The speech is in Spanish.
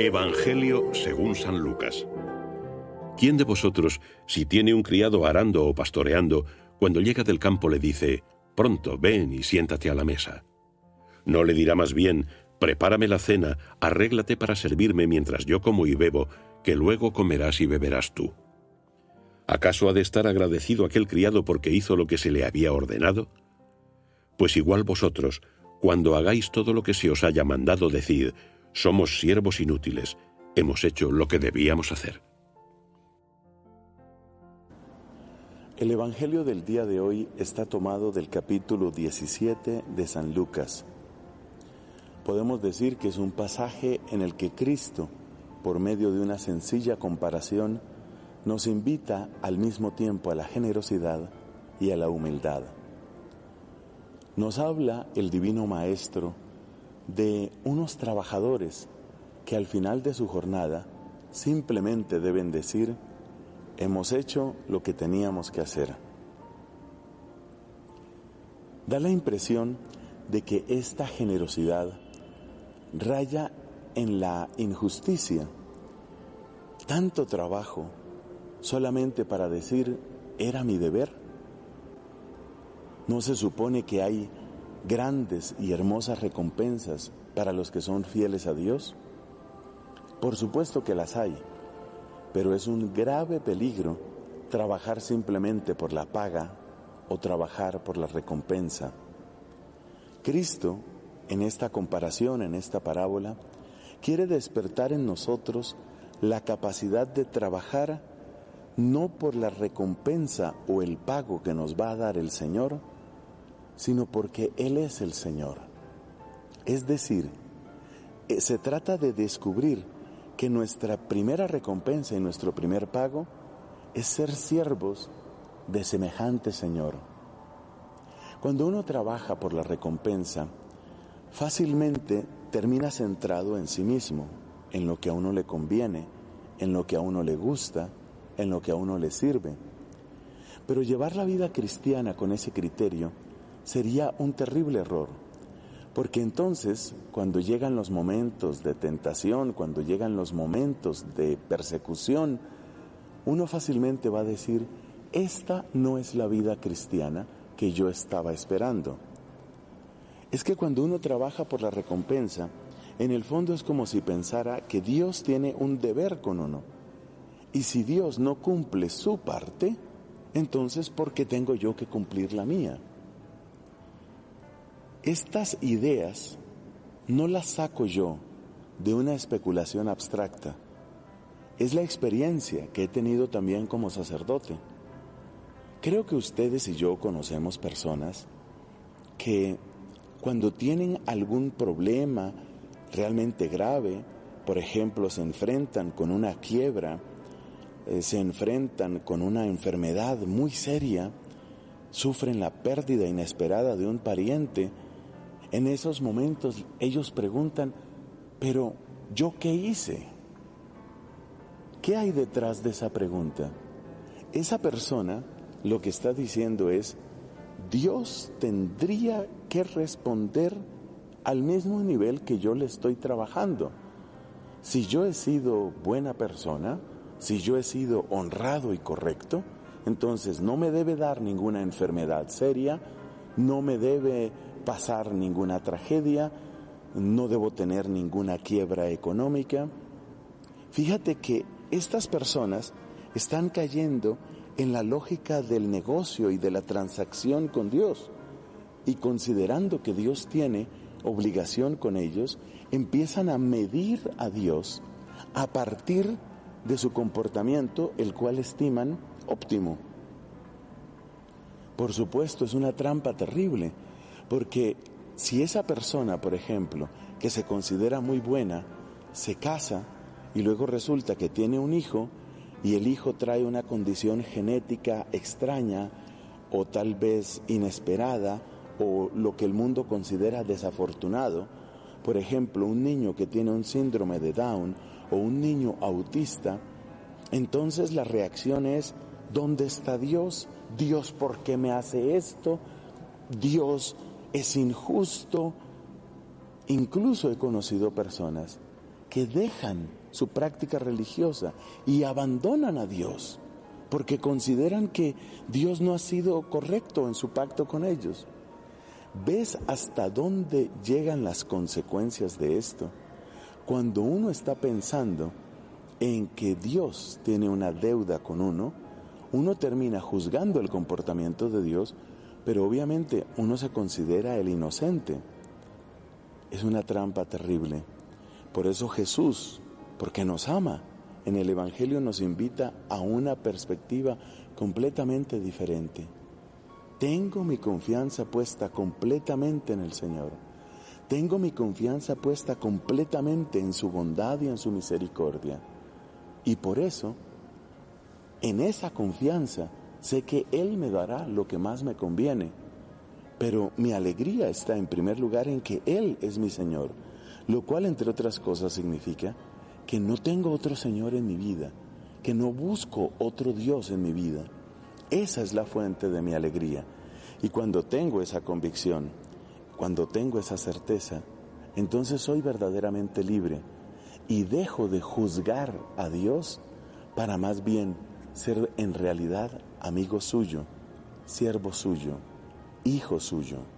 Evangelio según San Lucas. ¿Quién de vosotros, si tiene un criado arando o pastoreando, cuando llega del campo le dice: «Pronto, ven y siéntate a la mesa»? ¿No le dirá más bien: «Prepárame la cena, arréglate para servirme mientras yo como y bebo, que luego comerás y beberás tú»? ¿Acaso ha de estar agradecido aquel criado porque hizo lo que se le había ordenado? Pues igual vosotros, cuando hagáis todo lo que se os haya mandado, decid: «Somos siervos inútiles, hemos hecho lo que debíamos hacer». El Evangelio del día de hoy está tomado del capítulo 17 de San Lucas. Podemos decir que es un pasaje en el que Cristo, por medio de una sencilla comparación, nos invita al mismo tiempo a la generosidad y a la humildad. Nos habla el Divino Maestro de unos trabajadores que al final de su jornada simplemente deben decir: hemos hecho lo que teníamos que hacer. Da la impresión de que esta generosidad raya en la injusticia. Tanto trabajo solamente para decir: era mi deber. ¿No se supone que hay grandes y hermosas recompensas para los que son fieles a Dios? Por supuesto que las hay, pero es un grave peligro trabajar simplemente por la paga o trabajar por la recompensa. Cristo, en esta comparación, en esta parábola, quiere despertar en nosotros la capacidad de trabajar no por la recompensa o el pago que nos va a dar el Señor, sino porque Él es el Señor. Es decir, se trata de descubrir que nuestra primera recompensa y nuestro primer pago es ser siervos de semejante Señor. Cuando uno trabaja por la recompensa, fácilmente termina centrado en sí mismo, en lo que a uno le conviene, en lo que a uno le gusta, en lo que a uno le sirve. Pero llevar la vida cristiana con ese criterio sería un terrible error, porque entonces, cuando llegan los momentos de tentación, cuando llegan los momentos de persecución, uno fácilmente va a decir: esta no es la vida cristiana que yo estaba esperando. Es que cuando uno trabaja por la recompensa, en el fondo es como si pensara que Dios tiene un deber con uno. Y si Dios no cumple su parte, entonces ¿por qué tengo yo que cumplir la mía? Estas ideas no las saco yo de una especulación abstracta. Es la experiencia que he tenido también como sacerdote. Creo que ustedes y yo conocemos personas que cuando tienen algún problema realmente grave, por ejemplo, se enfrentan con una quiebra, se enfrentan con una enfermedad muy seria, sufren la pérdida inesperada de un pariente. En esos momentos ellos preguntan: ¿pero yo qué hice? ¿Qué hay detrás de esa pregunta? Esa persona lo que está diciendo es: Dios tendría que responder al mismo nivel que yo le estoy trabajando. Si yo he sido buena persona, si yo he sido honrado y correcto, entonces no me debe dar ninguna enfermedad seria, no me debe pasar ninguna tragedia, no debo tener ninguna quiebra económica. Fíjate que estas personas están cayendo en la lógica del negocio y de la transacción con Dios, y considerando que Dios tiene obligación con ellos, empiezan a medir a Dios a partir de su comportamiento, el cual estiman óptimo. Por supuesto, es una trampa terrible, porque si esa persona, por ejemplo, que se considera muy buena, se casa y luego resulta que tiene un hijo y el hijo trae una condición genética extraña o tal vez inesperada o lo que el mundo considera desafortunado, por ejemplo, un niño que tiene un síndrome de Down o un niño autista, entonces la reacción es: ¿dónde está Dios? Dios, ¿por qué me hace esto? Dios es injusto. Incluso he conocido personas que dejan su práctica religiosa y abandonan a Dios, porque consideran que Dios no ha sido correcto en su pacto con ellos. ¿Ves hasta dónde llegan las consecuencias de esto? Cuando uno está pensando en que Dios tiene una deuda con uno termina juzgando el comportamiento de Dios, pero obviamente uno se considera el inocente. Es una trampa terrible. Por eso Jesús, porque nos ama, en el Evangelio nos invita a una perspectiva completamente diferente. Tengo mi confianza puesta completamente en el Señor. Tengo mi confianza puesta completamente en su bondad y en su misericordia. Y por eso, en esa confianza, sé que Él me dará lo que más me conviene. Pero mi alegría está en primer lugar en que Él es mi Señor, lo cual, entre otras cosas, significa que no tengo otro Señor en mi vida, que no busco otro Dios en mi vida. Esa es la fuente de mi alegría. Y cuando tengo esa convicción, cuando tengo esa certeza, entonces soy verdaderamente libre y dejo de juzgar a Dios para más bien ser en realidad amigo suyo, siervo suyo, hijo suyo.